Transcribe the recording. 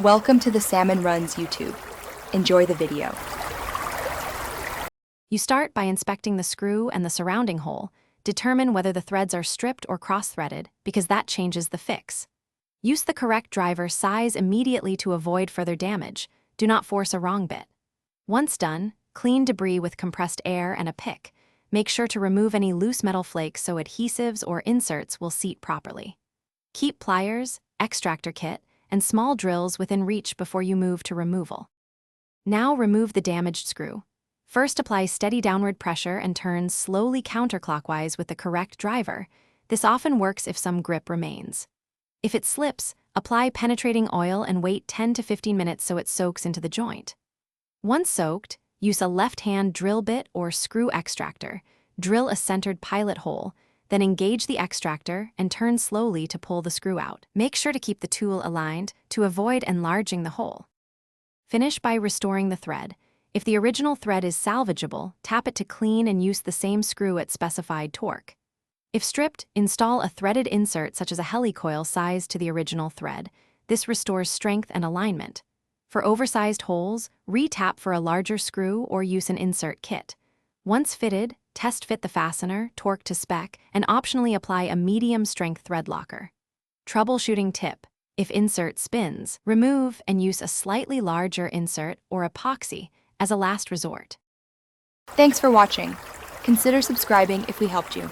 Welcome to the Salmon Runs YouTube. Enjoy the video. You start by inspecting the screw and the surrounding hole. Determine whether the threads are stripped or cross-threaded, because that changes the fix. Use the correct driver size immediately to avoid further damage. Do not force a wrong bit. Once done, clean debris with compressed air and a pick. Make sure to remove any loose metal flakes so adhesives or inserts will seat properly. Keep pliers, extractor kit, and small drills within reach before you move to removal. Now remove the damaged screw. First, apply steady downward pressure and turn slowly counterclockwise with the correct driver. This often works if some grip remains. If it slips, apply penetrating oil and wait 10 to 15 minutes so it soaks into the joint. Once soaked, use a left-hand drill bit or screw extractor. Drill a centered pilot hole, then engage the extractor and turn slowly to pull the screw out. Make sure to keep the tool aligned to avoid enlarging the hole. Finish by restoring the thread. If the original thread is salvageable, tap it to clean and use the same screw at specified torque. If stripped, install a threaded insert such as a helicoil sized to the original thread. This restores strength and alignment. For oversized holes, re-tap for a larger screw or use an insert kit. Once fitted, test fit the fastener, torque to spec, and optionally apply a medium-strength thread locker. Troubleshooting tip: if insert spins, remove and use a slightly larger insert or epoxy as a last resort. Thanks for watching. Consider subscribing if we helped you.